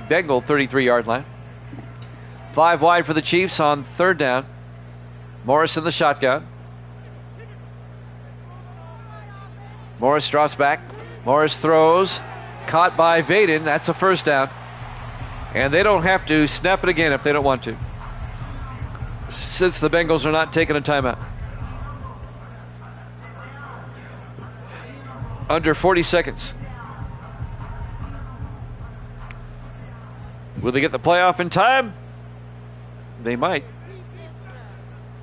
Speaker 1: Bengal 33-yard line. 5 wide for the Chiefs on 3rd down. Morris in the shotgun. Morris drops back. Morris throws. Caught by Vaden. That's a 1st down. And they don't have to snap it again if they don't want to, since the Bengals are not taking a timeout. Under 40 seconds. Will they get the playoff in time? They might.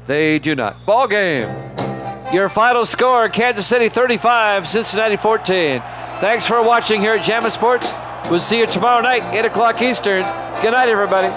Speaker 1: They do not. Ball game. Your final score, Kansas City 35, Cincinnati 14. Thanks for watching here at Jammin' Sports. We'll see you tomorrow night, 8 o'clock Eastern. Good night, everybody.